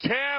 6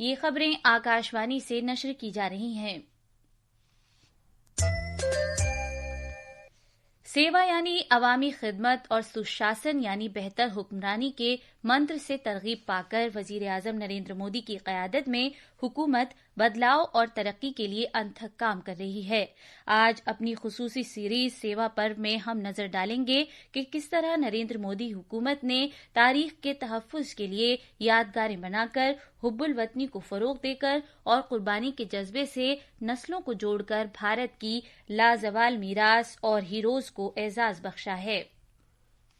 یہ خبریں آکاشوانی سے نشر کی جا رہی ہیں۔ سیوا یعنی عوامی خدمت اور سشاسن یعنی بہتر حکمرانی کے منتر سے ترغیب پا کر وزیر اعظم نریندر مودی کی قیادت میں حکومت بدلاؤ اور ترقی کے لیے انتھک کام کر رہی ہے۔ آج اپنی خصوصی سیریز سیوا پر میں ہم نظر ڈالیں گے کہ کس طرح نریندر مودی حکومت نے تاریخ کے تحفظ کے لیے یادگاریں بنا کر حب الوطنی کو فروغ دے کر اور قربانی کے جذبے سے نسلوں کو جوڑ کر بھارت کی لازوال میراث اور ہیروز کو اعزاز بخشا ہے۔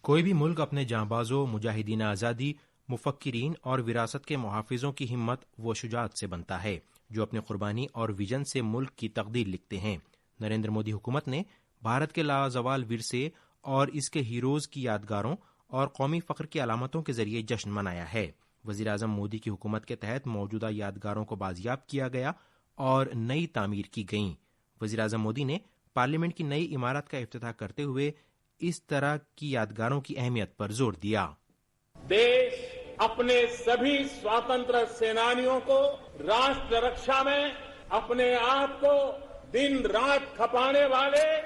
کوئی بھی ملک اپنے جانبازوں، مجاہدین آزادی، مفکرین اور وراثت کے محافظوں کی ہمت و شجاعت سے بنتا ہے جو اپنی قربانی اور ویژن سے ملک کی تقدیر لکھتے ہیں۔ نریندر مودی حکومت نے بھارت کے لازوال ورثے اور اس کے ہیروز کی یادگاروں اور قومی فخر کی علامتوں کے ذریعے جشن منایا ہے۔ وزیر اعظم مودی کی حکومت کے تحت موجودہ یادگاروں کو بازیاب کیا گیا اور نئی تعمیر کی گئیں۔ وزیر اعظم مودی نے پارلیمنٹ کی نئی عمارت کا افتتاح کرتے ہوئے اس طرح کی یادگاروں کی اہمیت پر زور دیا۔ دیش اپنے سبھی سواتنتر سینانیوں کو راشٹر رکشا میں اپنے آپ کو دن رات کھپانے والے،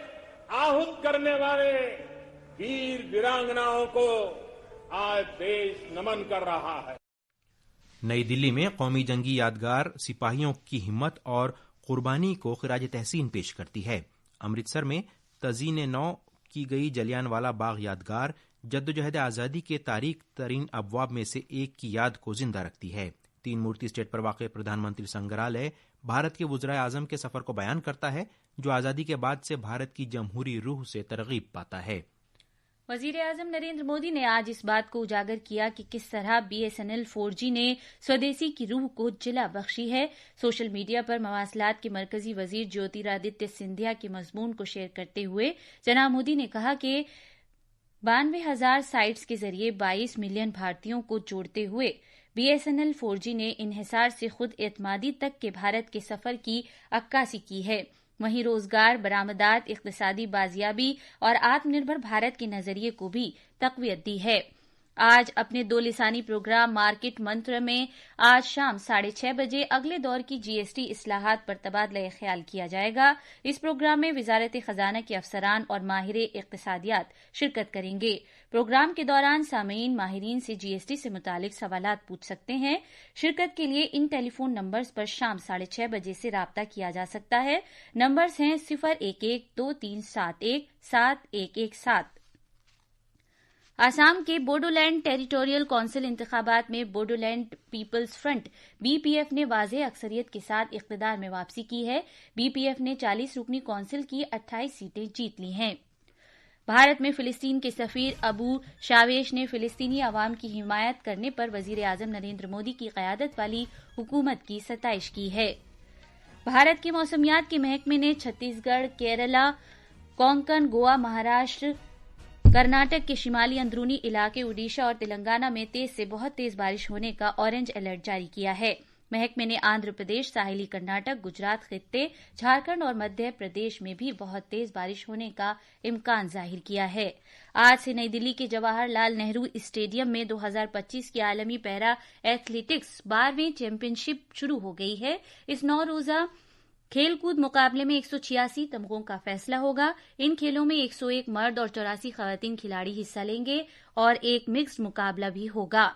آہت کرنے والے ویر ویرانگناؤں کو آج دیش نمن کر رہا ہے۔ نئی دلی میں قومی جنگی یادگار سپاہیوں کی ہمت اور قربانی کو خراج تحسین پیش کرتی ہے۔ امرتسر میں تزئین نو کی گئی جلیان والا باغ یادگار جدوجہد آزادی کے تاریک ترین ابواب میں سے ایک کی یاد کو زندہ رکھتی ہے۔ تین مورتی اسٹیٹ پر واقع پردھان منتری سنگرہالیہ بھارت کے وزرائے اعظم کے سفر کو بیان کرتا ہے جو آزادی کے بعد سے بھارت کی جمہوری روح سے ترغیب پاتا ہے۔ وزیر اعظم نریندر مودی نے آج اس بات کو اجاگر کیا کہ کس طرح BSNL 4G نے سودیسی کی روح کو جلا بخشی ہے۔ سوشل میڈیا پر مواصلات کے مرکزی وزیر جیوترادتیہ سندھیا کے مضمون کو شیئر کرتے ہوئے جناب مودی نے کہا کہ 92,000 سائٹس کے ذریعے 22 ملین بھارتیوں کو جوڑتے ہوئے BSNL 4G نے انحصار سے خود اعتمادی تک کے بھارت کے سفر کی عکاسی کی ہے۔ وہیں روزگار، برآمدات، اقتصادی بازیابی اور آتم نربھر بھارت کے نظریے کو بھی تقویت دی ہے۔ آج اپنے 2 لسانی پروگرام مارکیٹ منتر میں آج شام 6:30 بجے اگلے دور کی GST اصلاحات پر تبادلہ خیال کیا جائے گا۔ اس پروگرام میں وزارت خزانہ کے افسران اور ماہر اقتصادیات شرکت کریں گے۔ پروگرام کے دوران سامعین ماہرین سے GST سے متعلق سوالات پوچھ سکتے ہیں۔ شرکت کے لیے ان ٹیلی فون نمبرز پر شام 6:30 بجے سے رابطہ کیا جا سکتا ہے۔ نمبرز ہیں 011-2371-7117۔ آسام کے بوڈولینڈ ٹیریٹوریل کونسل انتخابات میں بوڈولینڈ پیپلز فرنٹ BPF نے واضح اکثریت کے ساتھ اقتدار میں واپسی کی ہے۔ BPF نے 40 رکنی کونسل کی 28 سیٹیں جیت لی ہیں۔ بھارت میں فلسطین کے سفیر ابو شاویش نے فلسطینی عوام کی حمایت کرنے پر وزیر اعظم نریندر مودی کی قیادت والی حکومت کی ستائش کی ہے۔ بھارت کے موسمیات کے محکمے نے چھتیس گڑھ، کیرلا، کونکن، گوا، مہاراشٹر، کرناٹک کے شمالی اندرونی علاقے اڈیشہ اور تلنگانہ میں تیز سے بہت تیز بارش ہونے کا اورنج الرٹ جاری کیا ہے۔ محکمے نے آندھرا پردیش، ساحلی کرناٹک، گجرات خطے، جھارکھنڈ اور مدھیہ پردیش میں بھی بہت تیز بارش ہونے کا امکان ظاہر کیا ہے۔ آج سے نئی دلی کے جواہر لال نہرو اسٹیڈیم میں 2025 کی عالمی پیرا ایتھلیٹکس 12ویں چیمپئن شپ شروع ہو گئی ہے۔ اس 9 روزہ کھیل کود مقابلے میں 186 تمغوں کا فیصلہ ہوگا۔ ان کھیلوں میں 101 مرد اور 84 خواتین کھلاڑی حصہ لیں گے اور ایک مکسڈ مقابلہ بھی ہوگا۔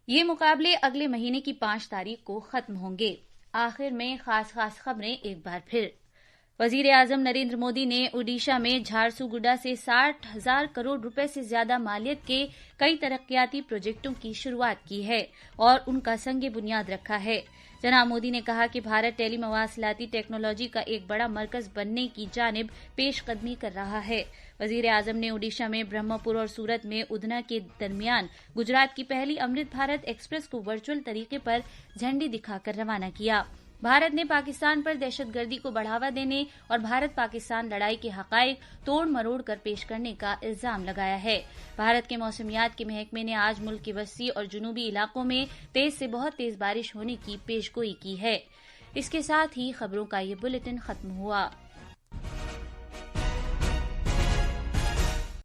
یہ مقابلے اگلے مہینے کی 5 تاریخ کو ختم ہوں گے۔ آخر میں خاص خبریں ایک بار پھر۔ وزیر اعظم نریندر مودی نے اوڈیشہ میں جھارسوگوڈا سے 60,000 کروڑ روپے سے زیادہ مالیت کے کئی ترقیاتی پروجیکٹوں کی شروعات کی ہے اور ان کا سنگ بنیاد رکھا ہے۔ جناب مودی نے کہا کہ بھارت ٹیلی مواصلاتی ٹیکنالوجی کا ایک بڑا مرکز بننے کی جانب پیش قدمی کر رہا ہے۔ وزیر اعظم نے اوڈیشہ میں برہم پور اور سورت میں ادنا کے درمیان گجرات کی پہلی امرت بھارت ایکسپریس کو ورچوئل طریقے پر جھنڈی دکھا کر روانہ کیا۔ بھارت نے پاکستان پر دہشت گردی کو بڑھاوا دینے اور بھارت پاکستان لڑائی کے حقائق توڑ مروڑ کر پیش کرنے کا الزام لگایا ہے۔ بھارت کے موسمیات کے محکمے نے آج ملک کے وسطی اور جنوبی علاقوں میں تیز سے بہت تیز بارش ہونے کی پیشگوئی کی ہے۔ اس کے ساتھ ہی خبروں کا یہ بلیٹن ختم ہوا۔